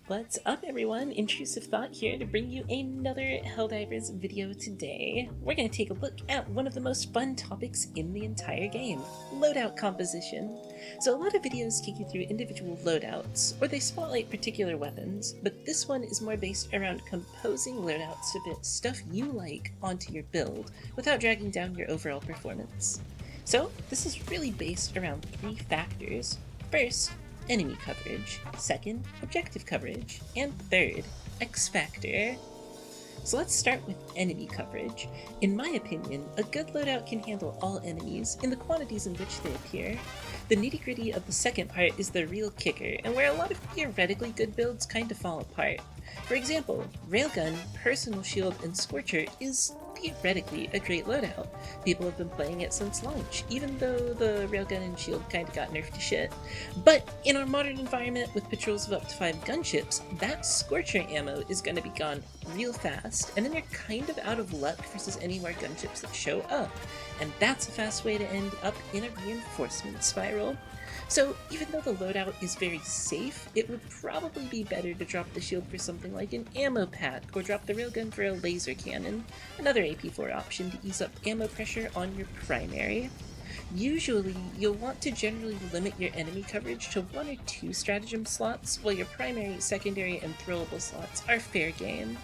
What's up everyone? Intrusive Thought here to bring you another Helldivers video today. We're going to take a look at one of the most fun topics in the entire game, loadout composition. So a lot of videos take you through individual loadouts, or they spotlight particular weapons, but this one is more based around composing loadouts to fit stuff you like onto your build, without dragging down your overall performance. So this is really based around three factors. First, enemy coverage, second, objective coverage, and third, X factor. So let's start with enemy coverage. In my opinion, a good loadout can handle all enemies in the quantities in which they appear. The nitty-gritty of the second part is the real kicker, and where a lot of theoretically good builds kind of fall apart. For example, Railgun, Personal Shield, and Scorcher is theoretically a great loadout. People have been playing it since launch, even though the Railgun and Shield kinda got nerfed to shit. But in our modern environment with patrols of up to 5 gunships, that Scorcher ammo is gonna be gone real fast, and then you're kind of out of luck versus any more gunships that show up. And that's a fast way to end up in a reinforcement spiral. So even though the loadout is very safe, it would probably be better to drop the shield for something like an ammo pack, or drop the railgun for a laser cannon, another AP4 option to ease up ammo pressure on your primary. Usually, you'll want to generally limit your enemy coverage to 1 or 2 stratagem slots, while your primary, secondary, and throwable slots are fair game.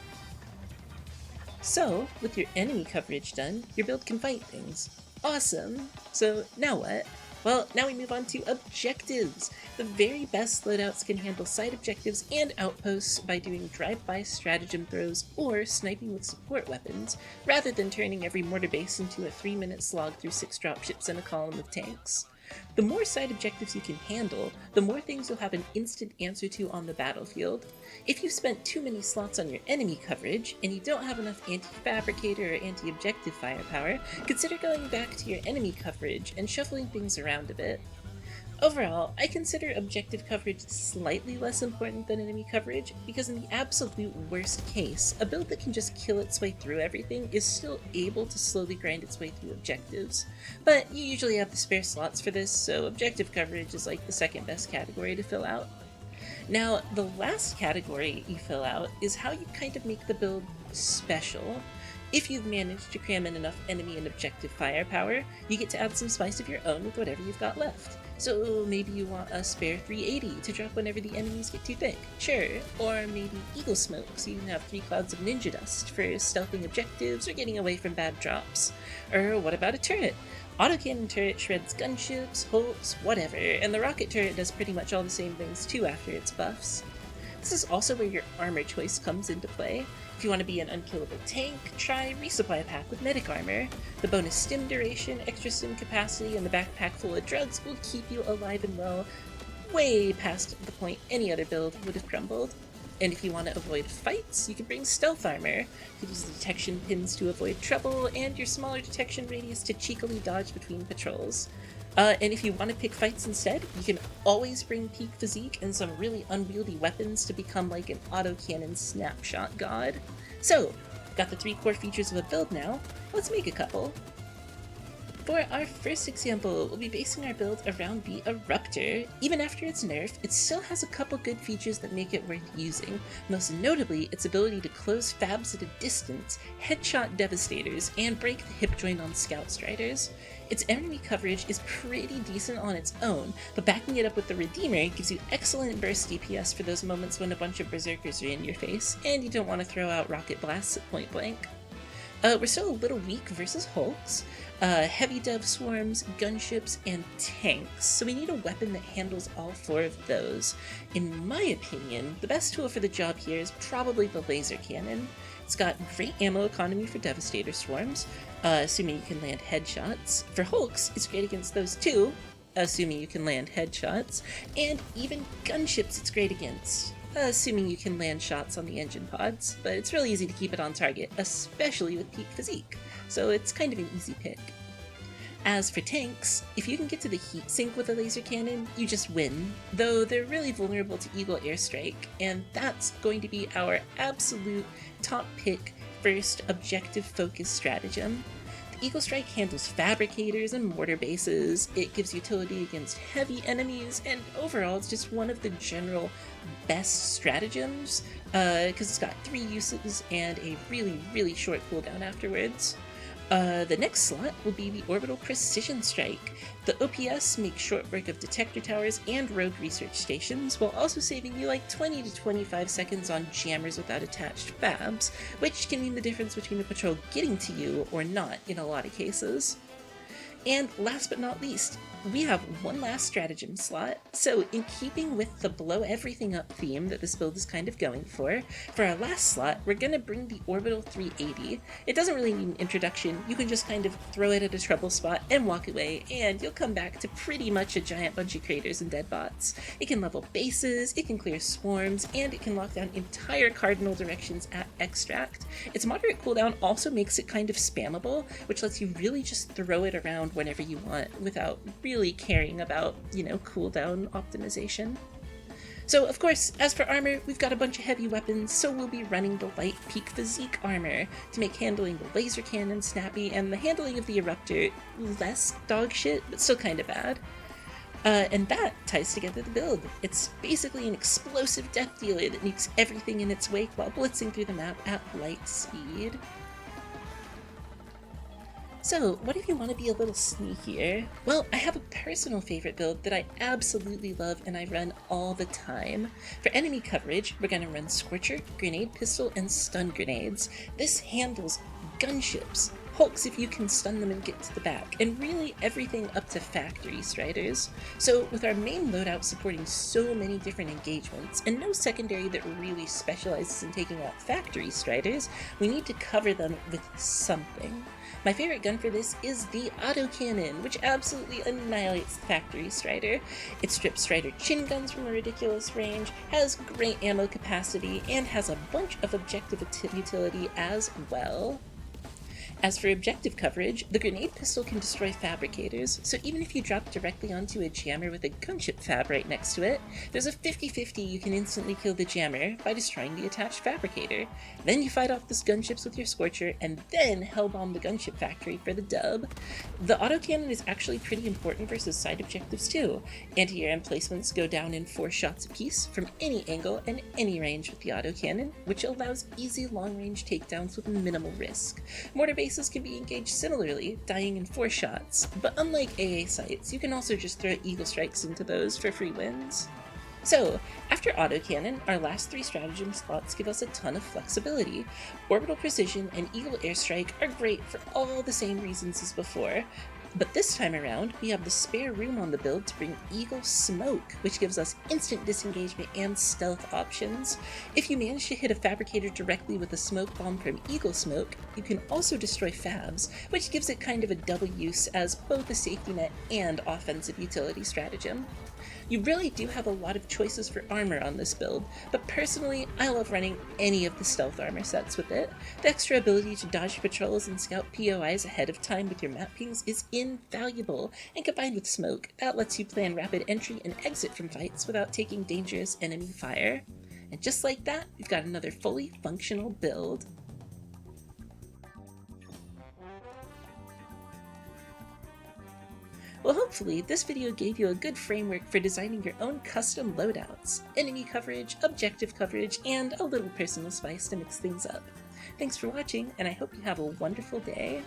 So, with your enemy coverage done, your build can fight things. Awesome! So now what? Well, now we move on to objectives. The very best loadouts can handle side objectives and outposts by doing drive-by stratagem throws or sniping with support weapons, rather than turning every mortar base into a 3-minute slog through 6 dropships and a column of tanks. The more side objectives you can handle, the more things you'll have an instant answer to on the battlefield. If you've spent too many slots on your enemy coverage, and you don't have enough anti-fabricator or anti-objective firepower, consider going back to your enemy coverage and shuffling things around a bit. Overall, I consider objective coverage slightly less important than enemy coverage, because in the absolute worst case, a build that can just kill its way through everything is still able to slowly grind its way through objectives. But you usually have the spare slots for this, so objective coverage is like the second best category to fill out. Now, the last category you fill out is how you kind of make the build special. If you've managed to cram in enough enemy and objective firepower, you get to add some spice of your own with whatever you've got left. So maybe you want a spare 380 to drop whenever the enemies get too thick, sure. Or maybe Eagle Smoke so you can have 3 clouds of ninja dust for stealthing objectives or getting away from bad drops. Or what about a turret? Autocannon turret shreds gunships, hulks, whatever, and the rocket turret does pretty much all the same things too after its buffs. This is also where your armor choice comes into play. If you want to be an unkillable tank, try Resupply Pack with medic armor. The bonus stim duration, extra stim capacity, and the backpack full of drugs will keep you alive and well, way past the point any other build would have crumbled. And if you want to avoid fights, you can bring stealth armor. You can use the detection pins to avoid trouble, and your smaller detection radius to cheekily dodge between patrols. And if you want to pick fights instead, you can always bring peak physique and some really unwieldy weapons to become like an autocannon snapshot god. So, got the 3 core features of a build now, let's make a couple. For our first example, we'll be basing our build around the Eruptor. Even after its nerf, it still has a couple good features that make it worth using, most notably its ability to close fabs at a distance, headshot devastators, and break the hip joint on scout striders. Its enemy coverage is pretty decent on its own, but backing it up with the Redeemer gives you excellent burst DPS for those moments when a bunch of berserkers are in your face, and you don't want to throw out rocket blasts at point blank. We're still a little weak versus hulks, heavy dev swarms, gunships, and tanks, so we need a weapon that handles all 4 of those. In my opinion, the best tool for the job here is probably the laser cannon. It's got great ammo economy for devastator swarms, assuming you can land headshots. For hulks, it's great against those too, assuming you can land headshots, and even gunships it's great against, assuming you can land shots on the engine pods, but it's really easy to keep it on target, especially with peak physique, so it's kind of an easy pick. As for tanks, if you can get to the heat sink with a laser cannon, you just win, though they're really vulnerable to Eagle airstrike, and that's going to be our absolute top pick first objective focused stratagem. Eagle Strike handles fabricators and mortar bases, it gives utility against heavy enemies, and overall it's just one of the general best stratagems, because it's got 3 uses and a really short cooldown afterwards. The next slot will be the Orbital Precision Strike. The OPS makes short work of detector towers and rogue research stations, while also saving you like 20 to 25 seconds on jammers without attached fabs, which can mean the difference between a patrol getting to you or not in a lot of cases. And last but not least, we have one last stratagem slot. So in keeping with the blow everything up theme that this build is kind of going for our last slot, we're gonna bring the Orbital 380. It doesn't really need an introduction, you can just kind of throw it at a trouble spot and walk away, and you'll come back to pretty much a giant bunch of craters and dead bots. It can level bases, it can clear swarms, and it can lock down entire cardinal directions at extract. Its moderate cooldown also makes it kind of spammable, which lets you really just throw it around whenever you want without really caring about, cooldown optimization. So of course, as for armor, we've got a bunch of heavy weapons, so we'll be running the light peak physique armor to make handling the laser cannon snappy and the handling of the eruptor less dog shit, but still kinda bad. And that ties together the build. It's basically an explosive death dealer that nukes everything in its wake while blitzing through the map at light speed. So, what if you want to be a little sneakier? Well, I have a personal favorite build that I absolutely love and I run all the time. For enemy coverage, we're going to run Scorcher, Grenade Pistol, and Stun Grenades. This handles gunships, hulks if you can stun them and get to the back, and really everything up to Factory Striders. So with our main loadout supporting so many different engagements, and no secondary that really specializes in taking out Factory Striders, we need to cover them with something. My favorite gun for this is the autocannon, which absolutely annihilates the Factory Strider. It strips Strider chin guns from a ridiculous range, has great ammo capacity, and has a bunch of objective utility as well. As for objective coverage, the grenade pistol can destroy fabricators, so even if you drop directly onto a jammer with a gunship fab right next to it, there's a 50-50 you can instantly kill the jammer by destroying the attached fabricator. Then you fight off the gunships with your Scorcher, and then hellbomb the gunship factory for the dub. The autocannon is actually pretty important versus side objectives too. Anti-air emplacements go down in 4 shots apiece from any angle and any range with the autocannon, which allows easy long-range takedowns with minimal risk. Mortar bases can be engaged similarly, dying in 4 shots, but unlike AA sites, you can also just throw Eagle Strikes into those for free wins. So, after autocannon, our last 3 stratagem slots give us a ton of flexibility. Orbital Precision and Eagle Airstrike are great for all the same reasons as before, but this time around, we have the spare room on the build to bring Eagle Smoke, which gives us instant disengagement and stealth options. If you manage to hit a fabricator directly with a smoke bomb from Eagle Smoke, you can also destroy fabs, which gives it kind of a double use as both a safety net and offensive utility stratagem. You really do have a lot of choices for armor on this build, but personally, I love running any of the stealth armor sets with it. The extra ability to dodge patrols and scout POIs ahead of time with your map pings is invaluable, and combined with smoke, that lets you plan rapid entry and exit from fights without taking dangerous enemy fire. And just like that, we've got another fully functional build. Well, hopefully, this video gave you a good framework for designing your own custom loadouts, enemy coverage, objective coverage, and a little personal spice to mix things up. Thanks for watching, and I hope you have a wonderful day.